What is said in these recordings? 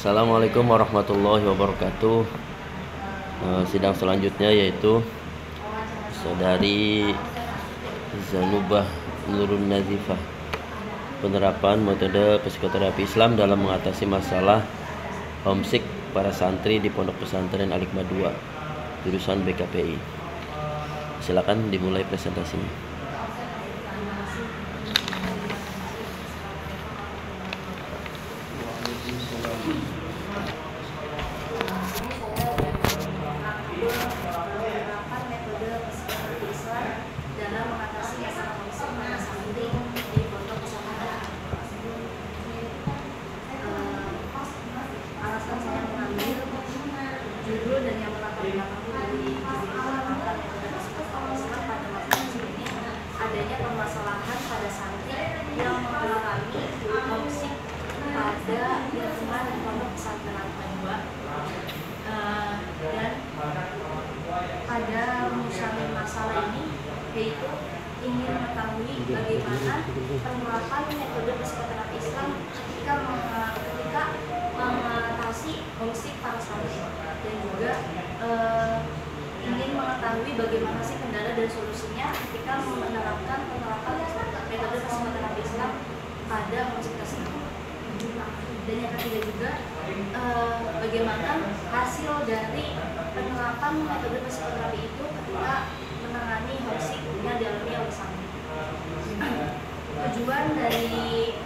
Assalamualaikum warahmatullahi wabarakatuh. Sidang selanjutnya yaitu Saudari Zanubah Nurun Nazifah, penerapan metode psikoterapi Islam dalam mengatasi masalah homesick para santri di Pondok Pesantren Al-Hikmah 2, jurusan BKPI. Silakan dimulai presentasinya. Adanya permasalahan pada santri yang mengalami homesick pada lingkungan Pondok Pesantren Al-Hikmah 2, dan pada musyawarah masalah ini yaitu ingin mengetahui bagaimana penerapan metode psikoterapi Islam ketika mengatasi homesick para santri, dan juga ingin mengetahui bagaimana sih kendala dan solusinya ketika penerapan metode psikoterapi Islam pada homesick tersebut. Dan yang ketiga juga, bagaimana hasil dari penerapan metode psikoterapi itu ketika menangani homesick yang dialami oleh santri. Tujuan dari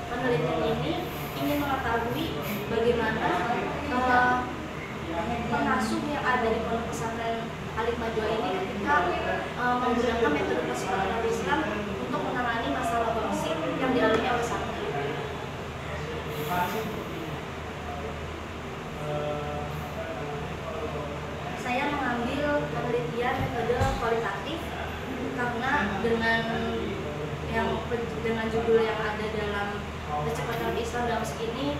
penelitian ini ingin mengetahui bagaimana pengasuh yang ada di Pondok Pesantren Al-Hikmah 2 ini ketika menggunakan metode psikoterapi Islam untuk menangani masalah homesick yang dialami oleh santri. Saya mengambil penelitian metode kualitatif karena dengan judul yang ada dalam psikoterapi Islam dalam ini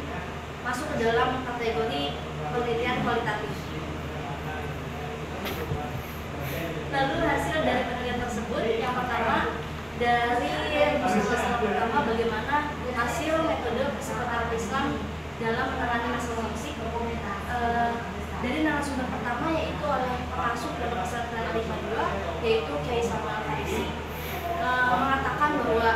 masuk ke dalam kategori penelitian kualitatif. Lalu hasil dari penelitian tersebut, yang pertama dari masalah pertama, bagaimana hasil metode psikoterapi Islam dalam menangani masalah homesick. Dari narasumber pertama yaitu oleh pengasuh Pondok Pesantren Al-Hikmah 2, yaitu Kiai Salman Al-Farisi, mengatakan bahwa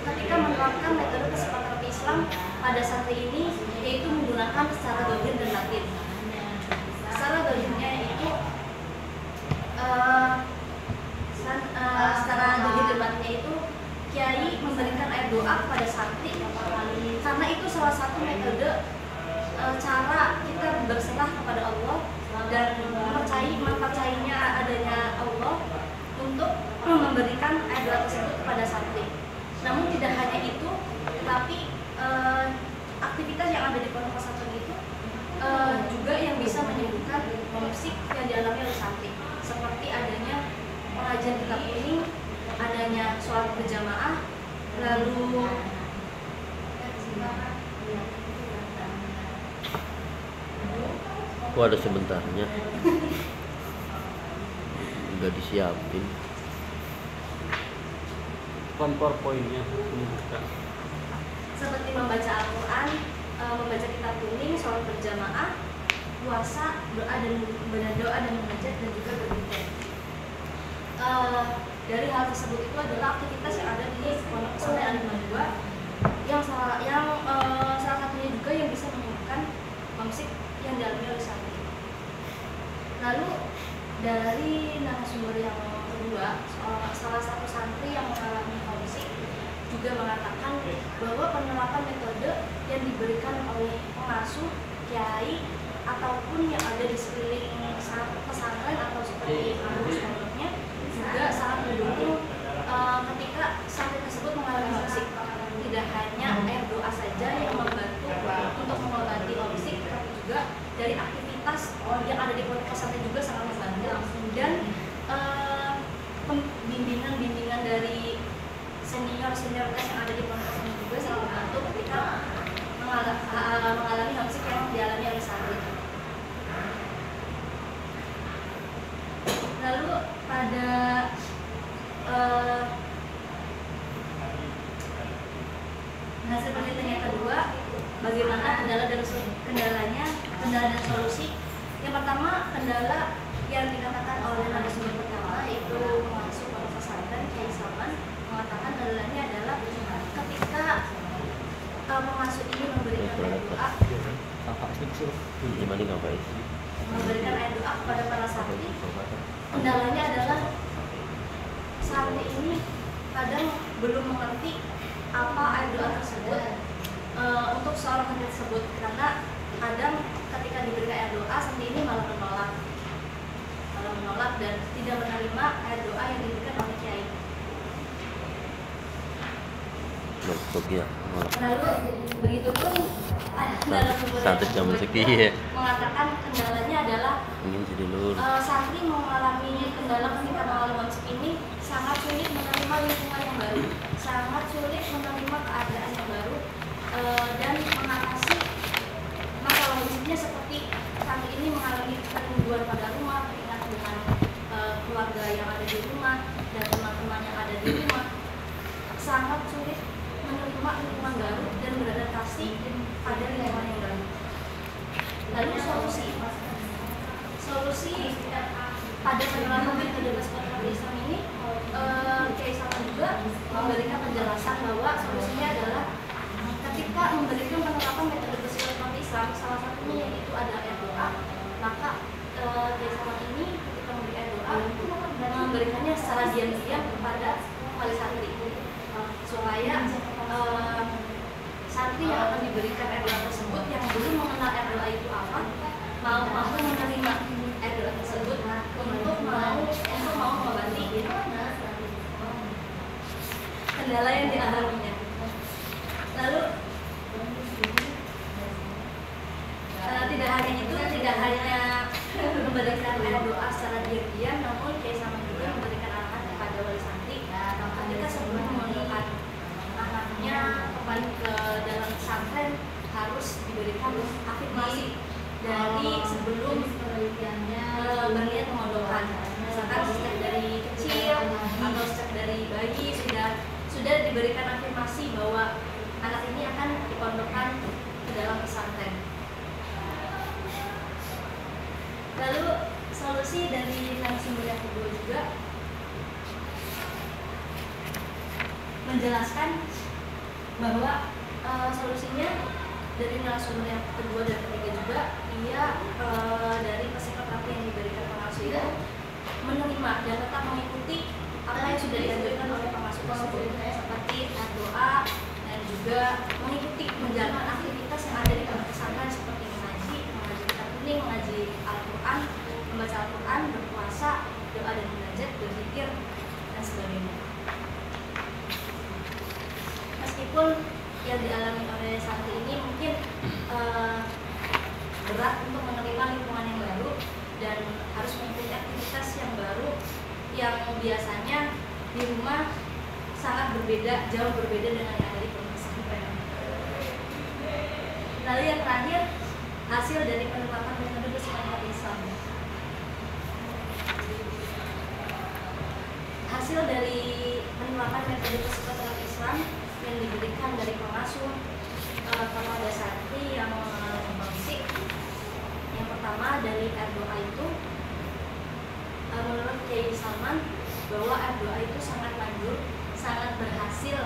ketika menerapkan metode psikoterapi Islam pada santri ini yaitu menggunakan secara dohir dan latin. Secara dohirnya itu secara dohir dan latinnya itu Kiai memberikan air doa kepada santri, karena itu salah satu metode cara kita berserah kepada Allah dan mempercayainya adanya Allah untuk memberikan air doa tersebut kepada santri. Namun tidak hanya itu, tetapi aktivitas yang ada di pondok pesantren itu juga yang bisa menyembuhkan homesick yang dialami oleh santri, seperti adanya pengajian kitab kuning, adanya sholat berjamaah, lalu Kok ada sebentarnya? Udah disiapin PowerPoint-nya. seperti membaca Al-Quran, membaca kitab kuning, sholat berjamaah, puasa, doa dan munajat, dan juga berzikir. Dari hal tersebut itu adalah aktivitas yang ada di Pondok Pesantren Al-Hikmah 2 yang salah satunya juga yang bisa menyembuhkan homesick yang dialami oleh santri. Lalu dari narasumber yang kedua, salah satu santri yang mengalami homesick juga mengatakan bahwa penerapan metode yang diberikan oleh pengasuh, kiai, ataupun yang ada di sekeliling pesantren atau seperti pondoknya juga sangat mendukung ketika santri tersebut mengalami homesick. Tidak hanya air doa saja yang membantu untuk mengobati homesick, tetapi juga dari aktivitas yang ada di pondok pesantren juga sangat membantu, dan bimbingan dari senior-senioritas yang ada di pondok pesantren juga sangat membantu ketika mengalami homesick yang dialami oleh santri. Lalu pada hasil penelitian yang kedua, bagaimana kendala dan solusi. Yang pertama, kendala yang dikatakan oleh narasumber pertama yaitu pengasuh pondok pesantren Kiai Salman mengatakan kendalanya adalah ketika pengasuh ini memberikan air doa memberikan air doa kepada para santri. Kendalanya adalah santri ini kadang belum mengerti apa air doa tersebut untuk seorang santri tersebut, karena kadang ketika diberikan air doa santri ini malah menolak dan tidak menerima air doa yang diberikan oleh kiai. Lalu begitu pun santri zaman segi mengatakan kendalanya adalah ingin jadi lur. Santri mengalami kendala ketika mengalami homesick ini sangat sulit menerima lingkungan yang baru, sangat sulit menerima keadaan yang baru, dan mengatasi masalah homesicknya seperti santri ini mengalami kerinduan pada rumah, teringat dengan keluarga yang ada di rumah dan teman-teman yang ada di rumah, sangat sulit menerima lingkungan baru dan beradaptasi pada lingkungan yang baru. Lalu solusi pada penerapan metode psikoterapi Islam ini, Kiai Salman juga memberikan penjelasan bahwa solusinya adalah ketika memberikan penerapan metode psikoterapi Islam, salah satunya yaitu adalah air doa, maka Kiai Salman ini ketika memberikan doa memberikannya secara diam-diam kepada wali santri supaya santri yang akan diberikan air doa tersebut yang belum mengenal air doa itu apa mampu menerima air doa tersebut untuk mau mengobati kendala yang dialaminya. Lalu tidak hanya memberikan air doa secara diam-diam, namun Kiai Salman juga memberikan arahan kepada wali santri ketika sebelum memasukkan anaknya kembali ke dalam pesantren harus diberikan afirmasi dari sebelum berniat pemondokan. Misalkan sejak dari kecil atau sejak dari bayi sudah diberikan afirmasi bahwa anak ini akan dipondokkan ke dalam pesantren. Lalu solusi dari narasumber yang kedua juga menjelaskan bahwa solusinya dari narasumber yang kedua dan ketiga juga dari psikoterapi yang diberikan pengasuh itu menerima dan tetap mengikuti apa yang sudah dianjurkan oleh pengasuh tersebut seperti doa dan juga mengikuti menjalankan aktivitas yang ada di pondok pesantren seperti mengaji kitab kuning, mengaji Al-Quran, membaca Al-Quran, berpuasa, doa dan munajat, berzikir dan sebagainya. Meskipun yang dialami oleh santri ini mungkin berat untuk menerima lingkungan yang baru dan harus mengikuti aktivitas yang baru yang biasanya di rumah sangat berbeda, jauh berbeda dengan yang ada di pondok pesantren. Lalu yang terakhir, hasil dari penerapan metode psikoterapi Islam. Hasil dari penerapan metode psikoterapi Islam yang diberikan dari pengasuh kepada santri yang mengalami homesick. Yang pertama dari air doa itu, menurut Kiai Salman bahwa air doa itu sangat manjur, sangat berhasil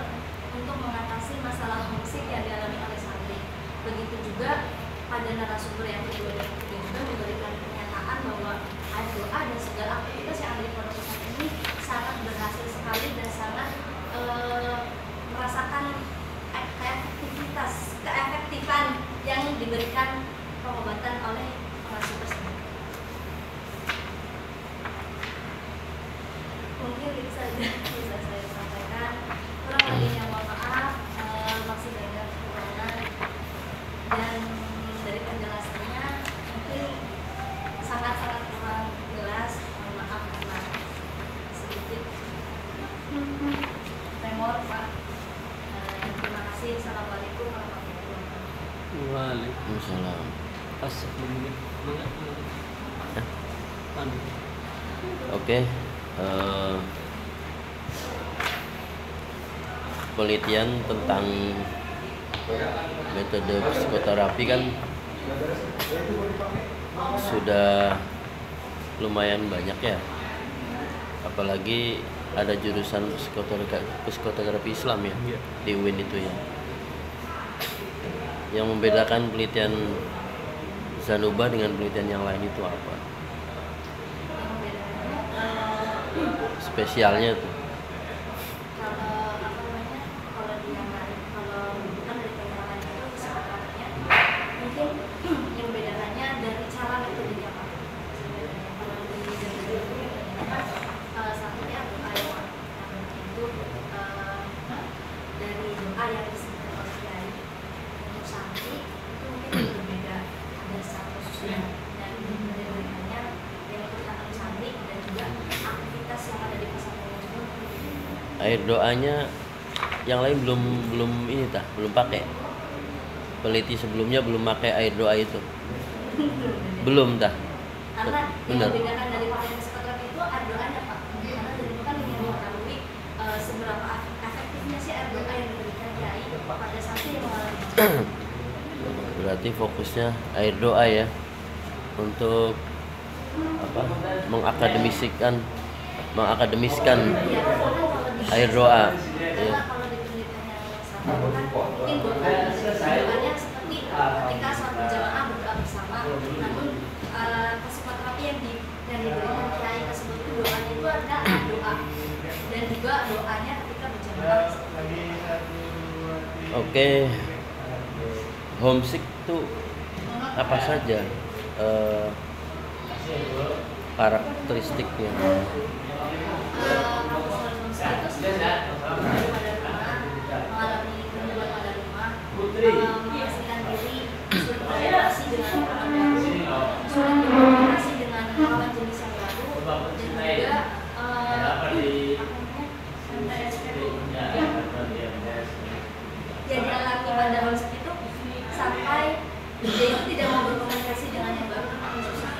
untuk mengatasi masalah homesick yang dialami oleh santri. Begitu juga pada narasumber yang kedua dan ketiga juga memberikan pernyataan bahwa air doa dan segala aktivitas yang ada di pondok pesantren ini sangat berhasil sekali dan sangat merasakan keefektifan yang diberikan pengobatan oleh pengasuh tersebut. Mungkin itu saja bisa saya sampaikan. Kurang lebihnya mohon maaf, masih banyak kekurangan dan dari penjelasannya mungkin sangat-sangat kurang jelas. Mohon maaf karena sedikit memor Pak. Terima kasih. Assalamualaikum warahmatullahi wabarakatuh. Waalaikumsalam. Oke, penelitian tentang metode psikoterapi kan sudah lumayan banyak ya, apalagi ada jurusan psikoterapi Islam ya di UIN itu ya. Yang membedakan penelitian Zanuba dengan penelitian yang lain itu apa? Spesialnya tuh. Kalau apa namanya, kalau di yang lain, kalau bukan dari yang lain itu psikoterapinya mungkin yang membedakannya dari cara metodenya Pak. Kalau di Zanuba itu satunya doa ya, itu dari doa yang disebutkan oleh Kiai. Untuk santri itu mungkin berbeda, ada satu khususnya dan berbedanya yang untuk santri dan juga aktivitas yang ada di pesantren juga. Air doanya yang lain belum ini tah, belum pakai. Peneliti sebelumnya belum pakai air doa itu. Belum tah. Karena Benar. yang membedakan dari penelitian psikoterapi itu air doanya Pak. Karena dari itu kan ingin mengetahui seberapa efektifnya sih air doa yang diberikan Kiai pada santri yang mengalami. Berarti fokusnya air doa ya, untuk apa? Mengakademiskan Iya, karena kalau di air doa. karena Ya. kalau di penelitian yang satu kan mungkin doanya seperti ketika sholat berjamaah berdoa bersama, namun psikoterapi yang diberikan Kiai tersebut itu doanya itu ada doa dan juga doanya ketika berjamaah. Oke. Homesick itu apa saja karakteristiknya? Kalau soal homesick itu sebenarnya pada rumah, mengalami kehidupan pada rumah, memastikan diri sulit beradaptasi dengan orang baru, sulit berkomunikasi dengan lawan jenis yang baru, dan juga yang dialami pada homesick itu sampai dia itu tidak mau berkomunikasi dengan yang baru karena susah.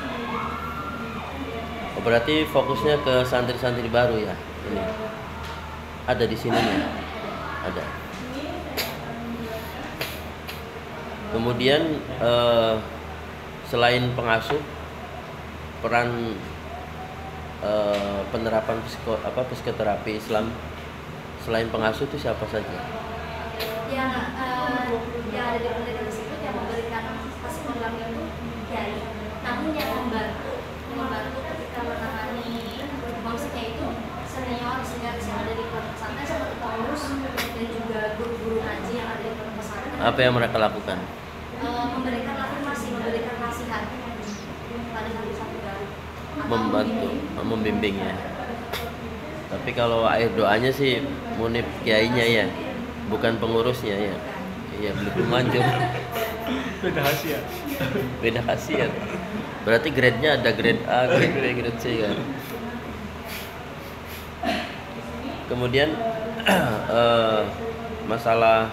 Oh, berarti fokusnya ke santri-santri baru ya ini. Ada di sini ya? Ada. Kemudian selain pengasuh, peran penerapan psikoterapi Islam selain pengasuh itu siapa saja? Yang ada di penelitian tersebut yang memberikan psikoterapi itu Kiai, namun yang membantu ketika menangani homesicknya itu senior yang ada di pondok pesantren seperti pengurus dan juga guru-guru ngaji yang ada di pondok pesantren. Apa yang mereka lakukan? Memberikan afirmasi, memberikan nasihat pada santri-santri baru. Atau Membantu, membimbing ya. Tapi kalau air doanya sih munib kiainya ya, bukan pengurusnya ya. Iya, belum manjur. Beda khasiat. Beda khasiat. Berarti grade-nya ada grade A, grade B, grade C kan. Kemudian masalah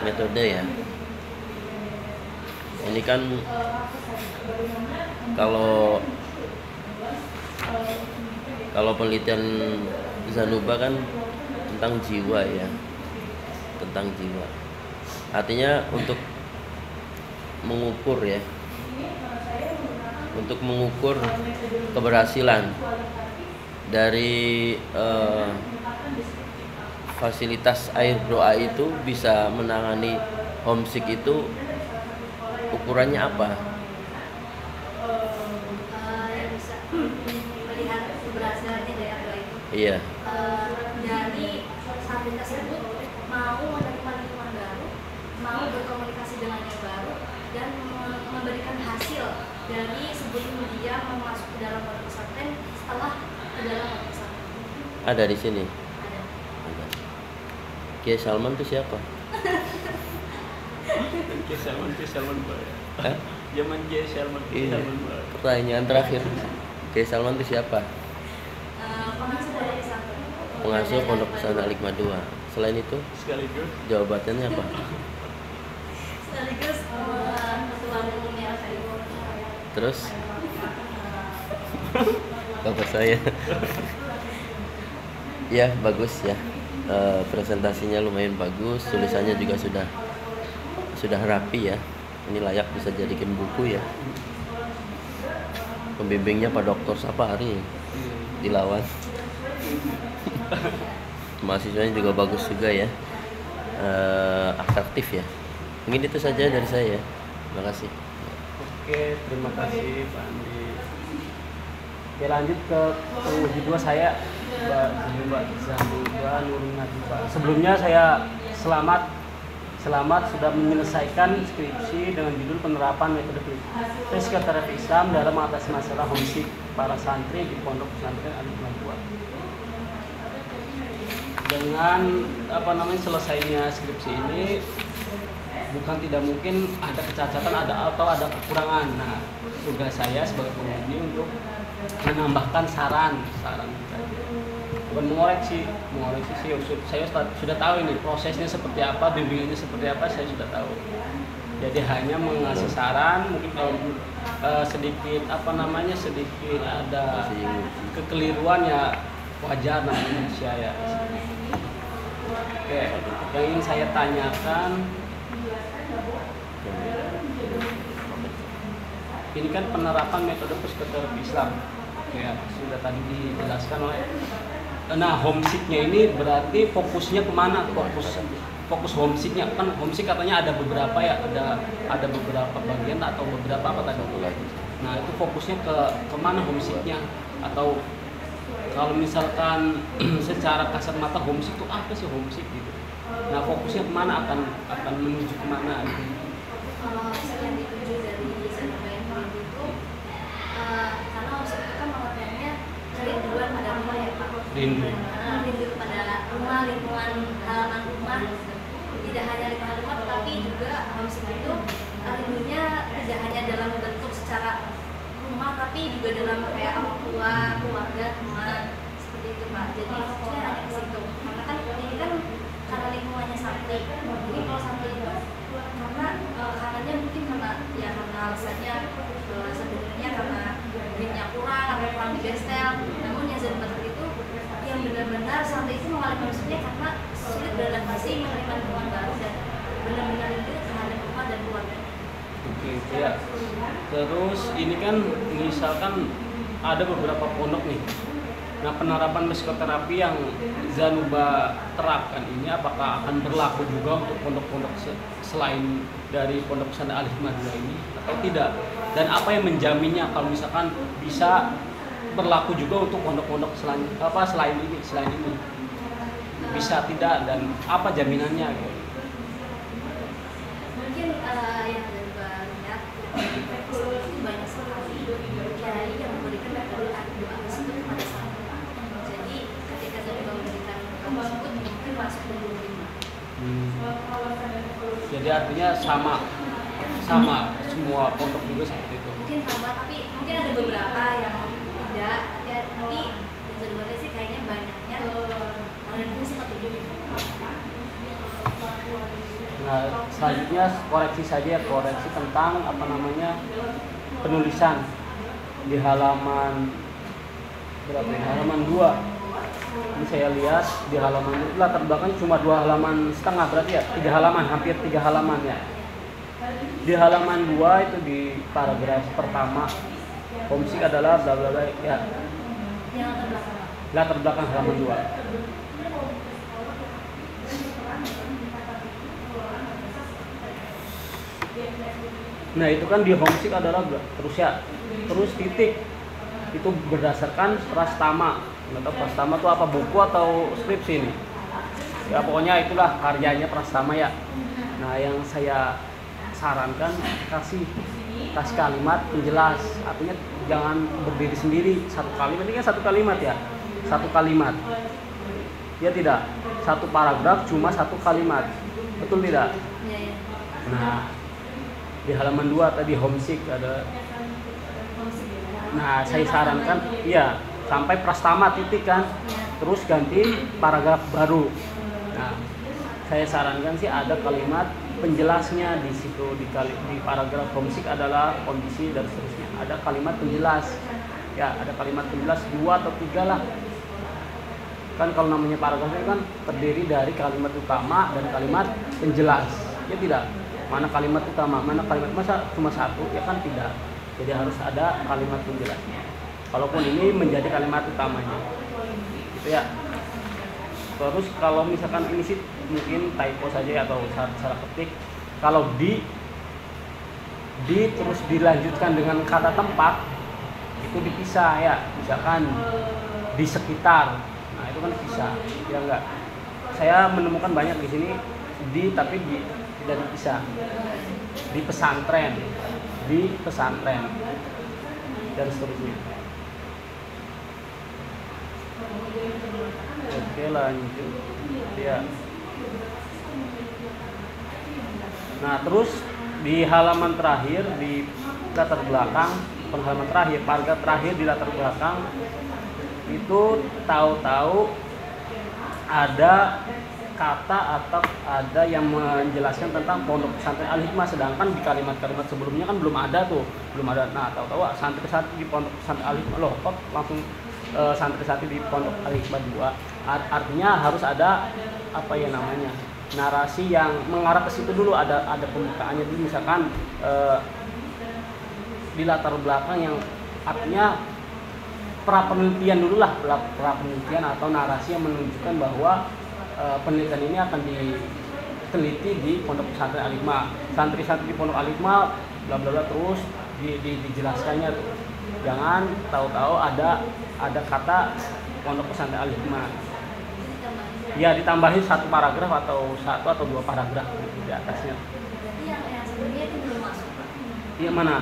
metode ya. Ini kan kalau penelitian Zanuba kan tentang jiwa ya, tentang jiwa. Artinya untuk mengukur ya, untuk mengukur keberhasilan dari fasilitas air doa itu bisa menangani homesick itu, ukurannya apa? yang bisa melihat keberhasilannya dari apa itu. Iya. Dari santri tersebut mau menerima lingkungan baru, mau berkomunikasi dengan yang baru, dan memberikan hasil dari sebelum dia masuk ke dalam pondok pesantren setelah ke dalam pondok pesantren. Ada di sini. Ada. Ada. Kiai Salman itu siapa? Kiai Salman Bae. Hah? Zaman Kiai Salman Iya. Bae. Pertanyaan terakhir. Kiai Salman itu siapa? Pengasuh dari pesantren. Pengasuh Pondok Pesantren Al-Hikmah 2. Selain itu, Sekaligus jawabannya apa? Sekaligus ketua umumnya Al-Khairi. Terus bapak saya. Ya, bagus ya. Presentasinya lumayan bagus, tulisannya juga sudah sudah rapi ya. Ini layak bisa jadikan buku ya. Pembimbingnya Pak Dokter Sapari Dilawan. Mahasiswanya juga bagus juga ya. Atraktif ya. Mungkin itu saja dari saya. Terima kasih. Oke, terima kasih Pak Andi. Oke, lanjut ke penguji dua saya, Mbak Zanuba Nurul Nadifah. Sebelumnya saya selamat sudah menyelesaikan skripsi dengan judul penerapan metode psikoterapi Islam dalam mengatasi masalah homesick para santri di Pondok Pesantren Al-Hikmah II. Dengan selesainya skripsi ini, bukan tidak mungkin ada kecacatan atau ada kekurangan. Nah, tugas saya sebagai penguji untuk menambahkan saran bukan mengoreksi sih. Saya sudah tahu ini prosesnya seperti apa, bimbingannya seperti apa, saya sudah tahu. Jadi hanya mengasih saran, mungkin kalau sedikit ada kekeliruan ya wajar, namanya manusia ya. Oke, yang ingin saya tanyakan, ini kan penerapan metode psikoterapi Islam ya, sudah tadi dijelaskan oleh. Nah, homesicknya ini berarti fokusnya kemana? Fokus homesicknya kan, homesick katanya ada beberapa ya, ada beberapa bagian atau beberapa apa tadi lagi. Nah, itu fokusnya ke mana homesicknya? Atau kalau misalkan secara kasat mata homesick itu apa sih homesick gitu? Nah, fokusnya kemana, akan menuju kemana gitu? Yang dituju dari Zanuba itu karena homesick itu kan pengertiannya kerinduan pada rumah ya Pak. Rindu kepada rumah, lingkungan halaman rumah. Tidak hanya lingkungan rumah, tetapi juga homesick itu rindunya tidak hanya dalam bentuk secara rumah, tapi juga dalam kayak orang tua, keluarga, teman, seperti itu Pak. Jadi fokusnya hanya ke situ. Karena kan ini kan karena lingkungannya santri. Jadi kalau santri itu karena kanannya mungkin karena alasannya sebenarnya karena duitnya kurang atau kurang digestel. Namun yang Zanuba itu yang benar-benar santri itu mengalami homesicknya karena sulit beradaptasi menerima lingkungan baru dan benar-benar rindu terhadap rumah dan keluarga. Oke, ya. Terus ini kan misalkan ada beberapa pondok nih. Nah, penerapan psikoterapi yang Zanuba terapkan ini apakah akan berlaku juga untuk pondok-pondok selain dari Pondok Pesantren Al-Hikmah II ini atau tidak? Dan apa yang menjaminnya kalau misalkan bisa berlaku juga untuk pondok-pondok selain ini? Bisa tidak, dan apa jaminannya gitu? Mungkin yang Zanuba lihat itu banyak sekali kiai yang memberikan metode doa tersebut kepada santri. Jadi ketika Zanuba memberikan doa tersebut mungkin masuk dan menerima. Jadi artinya sama semua pondok juga seperti itu. Mungkin sama, tapi mungkin ada beberapa yang tidak ya, tapi Zanuba sih kayaknya banyaknya itu sempat terjadi. Nah, selanjutnya koreksi tentang penulisan di halaman berapa ya? Halaman 2. Ini saya lihat di halaman itu latar belakangnya cuma 2,5 halaman berarti ya, 3 halaman, hampir 3 halaman ya. Di halaman 2 itu di paragraf pertama, homesick adalah bla bla bla ya. Latar belakang halaman 2. Nah, itu kan di homesick adalah terus titik itu berdasarkan prastama. Nggak tahu prastama itu apa, buku atau skripsi ini ya, pokoknya itulah karyanya prastama ya. Nah, yang saya sarankan kasih kalimat penjelas, artinya jangan berdiri sendiri satu kalimat. Ini kan satu kalimat ya, ya tidak, satu paragraf cuma satu kalimat, betul tidak? Nah, di halaman 2 tadi homesick ada. Nah, saya sarankan iya sampai prastama titik kan, terus ganti paragraf baru. Nah, saya sarankan sih ada kalimat penjelasnya di situ, di paragraf homesick adalah kondisi dan seterusnya. Ada kalimat penjelas. Ya, ada kalimat penjelas 2 atau 3 lah. Kan kalau namanya paragraf itu kan terdiri dari kalimat utama dan kalimat penjelas. Ya tidak. mana kalimat utama, mana kalimat masa cuma satu, ya kan tidak. Jadi harus ada kalimat penjelasnya. Kalaupun ini menjadi kalimat utamanya, gitu ya. Terus kalau misalkan ini sih mungkin typo saja atau salah ketik, kalau di terus dilanjutkan dengan kata tempat itu dipisah ya, misalkan di sekitar, nah itu kan dipisah, ya enggak. Saya menemukan banyak di sini tapi tidak dipisah. Di pesantren dan seterusnya. Oke, lanjut ya. Nah, terus di halaman terakhir, di latar belakang, halaman terakhir, paragraf terakhir di latar belakang itu tahu-tahu ada kata atau ada yang menjelaskan tentang pondok pesantren Al-Hikmah, sedangkan di kalimat-kalimat sebelumnya kan belum ada tuh, belum ada. Nah, tahu-tahu santri-santri di pondok pesantren Al-Hikmah, loh kok langsung santri-santri di pondok Al-Hikmah 2. Artinya harus ada apa ya namanya, narasi yang mengarah ke situ dulu, ada pembukaannya dulu, misalkan di latar belakang yang artinya pra-penelitian dulu lah, pra-penelitian atau narasi yang menunjukkan bahwa penelitian ini akan diteliti di pondok pesantren Al-Hikmah. Santri-santri di pondok Al-Hikmah bla bla bla, terus dijelaskannya tuh. Jangan tahu-tahu ada kata pondok pesantren Al-Hikmah. Ya, ditambahin satu paragraf atau satu atau dua paragraf di atasnya. Yang sebelumnya itu belum masuk, Pak. Iya, mana?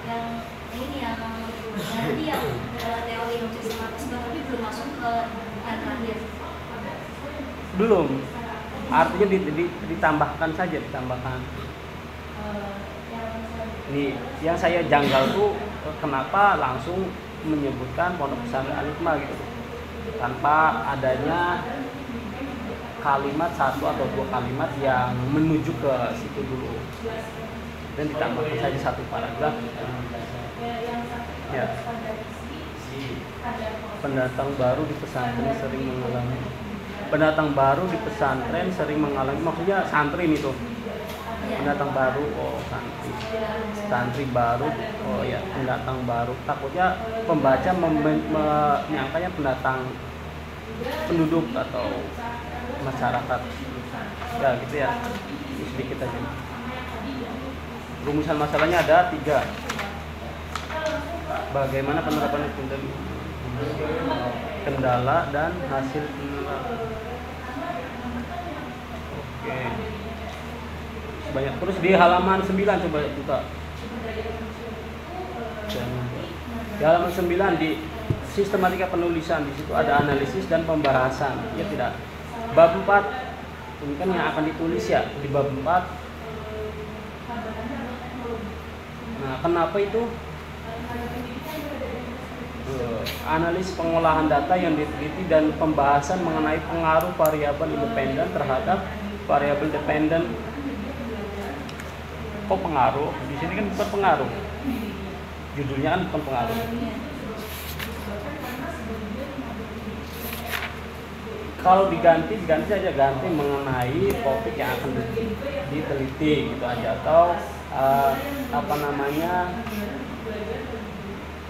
Yang ini yang teori objek sistematis, tapi belum masuk ke yang terakhir. Belum. Artinya ditambahkan saja, ditambahkan. Nih, yang saya janggal tuh kenapa langsung menyebutkan pondok pesantren Al-Hikmah gitu, tanpa adanya kalimat satu atau dua kalimat yang menuju ke situ dulu, dan ditambahkan saja satu paragraf. Ya. Pendatang baru di pesantren sering mengalami. Pendatang baru di pesantren sering mengalami, maksudnya santri nih tuh. Pendatang baru, oh santri baru, oh ya pendatang baru. Takutnya pembaca menyangkanya pendatang penduduk atau masyarakat, ya gitu ya. Ini sedikit aja. Rumusan masalahnya ada 3. Bagaimana penerapan kendala dan hasil penerapan. Oke. Banyak. Terus di halaman 9 coba buka. Di halaman 9 di sistematika penulisan, di situ ada analisis dan pembahasan. Ya tidak. Bab 4 ini kan yang akan ditulis ya di bab 4. Nah, kenapa itu? Analis pengolahan data yang diteliti dan pembahasan mengenai pengaruh variabel independen terhadap variabel dependen. Kok pengaruh? Di sini kan bukan pengaruh. Judulnya kan bukan pengaruh. Kalau diganti saja, ganti mengenai topik yang akan diteliti gitu aja, atau apa namanya,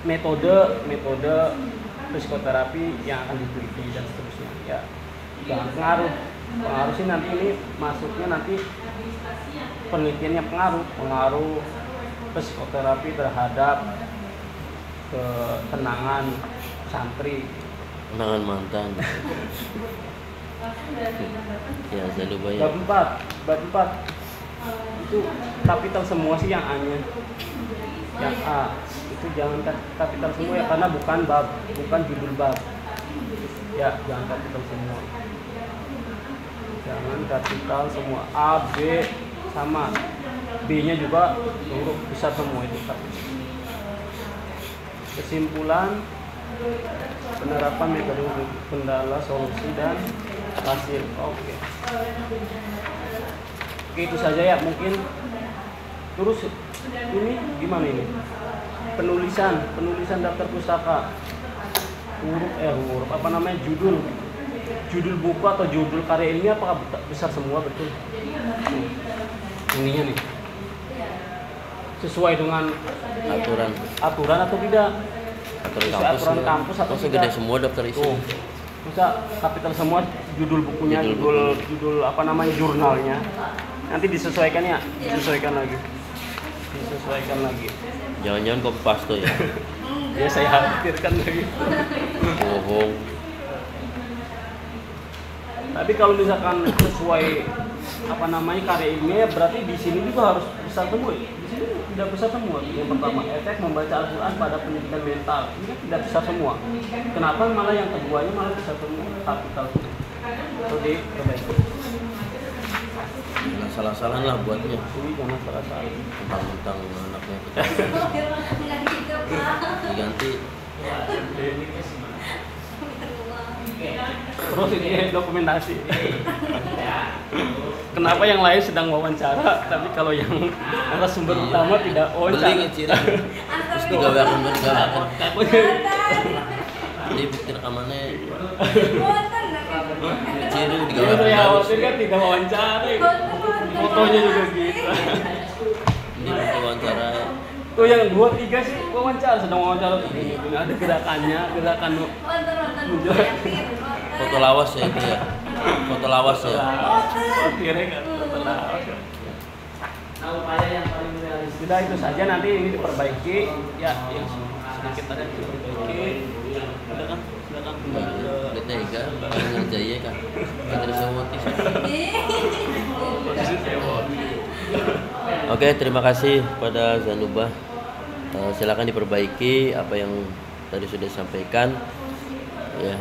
metode psikoterapi yang akan diteliti dan seterusnya. Ya, jangan pengaruh sih, nanti ini masuknya nanti penelitiannya pengaruh psikoterapi terhadap ketenangan santri, kenangan mantan. Ya, saya lupa ya. Bab 4 itu kapital semua sih yang A-nya. Yang A itu jangan kapital semua ya, karena bukan judul bab. Ya, jangan kapital semua. Jangan kapital semua. A, B sama. B-nya juga huruf besar semua itu. Kesimpulan, penerapan metode kendala, solusi dan hasil. Oke, itu saja ya mungkin. Terus ini gimana ini? Penulisan daftar pustaka. Huruf apa namanya, judul buku atau judul karya ini apakah besar semua? Betul. Ininya nih. sesuai dengan aturan atau tidak. aturan Sesuai kampus, aturan kampus atau masa tidak. gede semua daftar isi. Tuh. Masa kapital semua judul bukunya, judul apa namanya jurnalnya. Nanti disesuaikan ya, disesuaikan lagi. Jangan-jangan copy paste ya. Ya saya khawatirkan lagi. Bohong. Tapi kalau misalkan sesuai apa namanya karya ilmiah, berarti di sini juga harus bisa semua. Di sini tidak bisa semua. Yang pertama, efek membaca Al-Quran pada pendidikan mental. Ini kan tidak bisa semua. Kenapa malah yang keduanya malah bisa semua? Kapital. Itu diperbaiki. Jangan salah-salah lah buatnya. Ini jangan salah-salah. Tentang anaknya kita Enggak gitu, Pak. diganti. Terus ini dokumentasi. Kenapa yang lain sedang wawancara, tapi kalau yang narasumber utama tidak wawancara? Beli ngecil. Terus digawakan bergawakan. Jadi bukti rekamannya ciri Itu digawakan. ya khawatir kan tidak wawancara. Fotonya juga gitu. Ini bukti wawancara. Tuh yang 2-3 sih wawancara, sedang wawancara tuh ini ada gerakan Foto lawas ya itu ya. Foto lawas ya. kira kan foto lawas. Nah, upaya yang paling realistis. Sudah itu saja, nanti ini diperbaiki ya, yang sedikit tadi diperbaiki. Silakan Udah tega, ngerjaya kan. Ada sewotis. Oke, terima kasih pada Zanubah. Silakan diperbaiki apa yang tadi sudah disampaikan. Ya,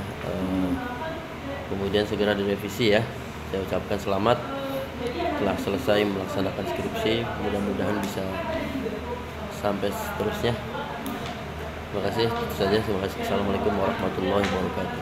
kemudian segera direvisi ya. Saya ucapkan selamat telah selesai melaksanakan skripsi. Mudah-mudahan bisa sampai seterusnya. Terima kasih. Itu saja. Terima kasih. Assalamualaikum warahmatullahi wabarakatuh.